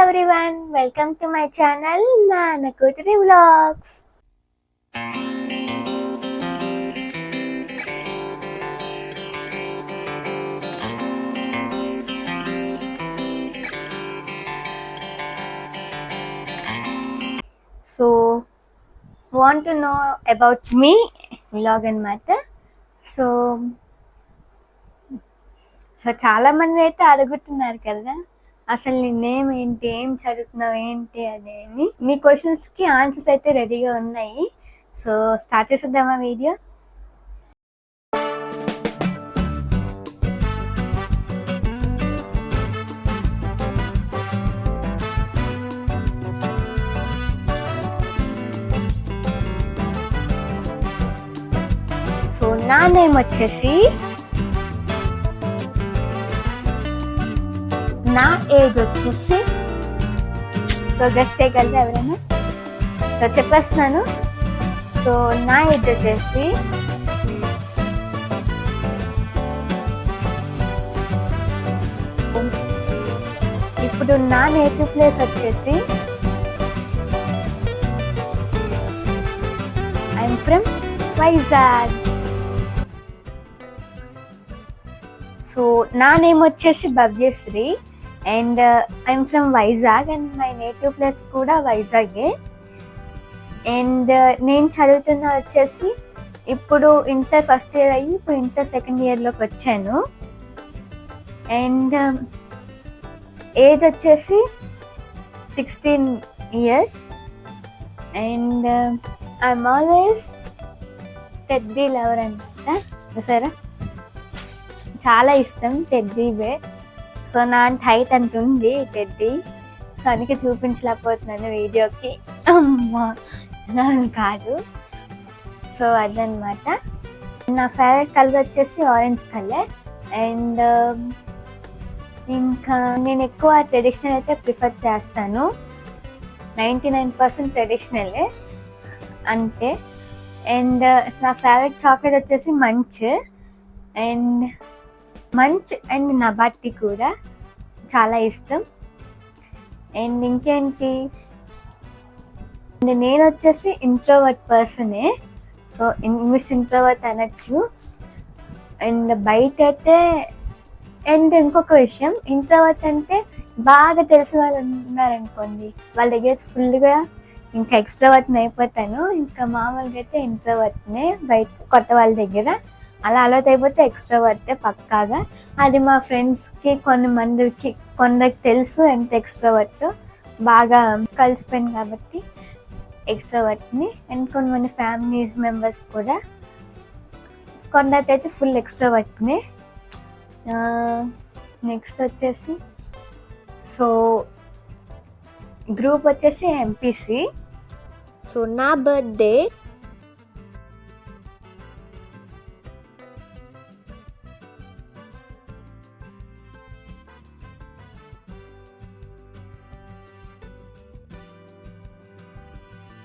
Everyone, welcome to my channel నాన్న కూతురి vlogs. So want to know about me vlog అన్నమాట. So చాలా మంది అయితే అడుగుతున్నారు కదా, అసలు నీ నేమ్ ఏంటి, ఏం చదువుతున్నావు ఏంటి అదేమి. మీ క్వశ్చన్స్కి ఆన్సర్స్ అయితే రెడీగా ఉన్నాయి. సో స్టార్ట్ చేసేద్దామా వీడియో. సో నా నేమ్ వచ్చేసి, నా ఏజ్ వచ్చేసి, సో గెస్ చేయగలరా ఎవరైనా? సో చెప్పేస్తున్నాను. సో నా ఏజ్ వచ్చేసి ఇప్పుడు నా నేటివ్ ప్లేస్ వచ్చేసి ఐఎమ్ ఫ్రమ్ వైజాగ్. సో నా నేమ్ వచ్చేసి Bhavyasri and I'm from Vizag and my native place కూడా వైజాగే. అండ్ నేను చదువుతున్న వచ్చేసి ఇప్పుడు ఇంటర్ ఫస్ట్ ఇయర్ అయ్యి ఇప్పుడు ఇంటర్ సెకండ్ ఇయర్లోకి వచ్చాను. అండ్ ఏజ్ వచ్చేసి 16 years. And I'm always teddy lover అనమాట. చూసారా, చాలా ఇష్టం టెడ్డీ బేర్. సో నా హైట్ అంత ఉంది టెడ్డీ, సో అందుకే చూపించలేకపోతున్నాను వీడియోకి. అమ్మా కాదు. సో అదనమాట. నా ఫేవరెట్ కలర్ వచ్చేసి ఆరెంజ్ కలర్. అండ్ ఇంకా నేను ఎక్కువ ట్రెడిషనల్ అయితే ప్రిఫర్ చేస్తాను. 99% ట్రెడిషనలే అంతే. అండ్ నా ఫేవరెట్ చాక్లెట్ వచ్చేసి మంచ్ అండ్ నబాటి కూడా చాలా ఇష్టం. అండ్ ఇంకేంటి, నేను వచ్చేసి ఇంట్రోవర్ట్ పర్సనే. సో మిస్ ఇంట్రోవర్ట్ అనొచ్చు. అండ్ బయట అయితే, అండ్ ఇంకొక విషయం, ఇంట్రోవర్ట్ అంటే బాగా తెలిసిన వాళ్ళు ఉన్నారనుకోండి, వాళ్ళ దగ్గర ఫుల్గా ఇంకా ఎక్స్ట్రావర్ట్ని అయిపోతాను. ఇంకా మామూలుగా అయితే ఇంట్రోవర్ట్నే బయట కొత్త వాళ్ళ దగ్గర. అలా అలవాటు అయిపోతే ఎక్స్ట్రావర్టే పక్కాగా. అది మా ఫ్రెండ్స్కి కొందరికి తెలుసు ఎంత ఎక్స్ట్రావర్ట్, బాగా కలిసిపోయింది కాబట్టి ఎక్స్ట్రావర్ట్ని. అండ్ కొంతమంది ఫ్యామిలీస్ మెంబర్స్ కూడా, కొందరికైతే ఫుల్ ఎక్స్ట్రావర్ట్ని. నెక్స్ట్ వచ్చేసి, సో గ్రూప్ వచ్చేసి ఎంపీసీ. సో నా బర్త్డే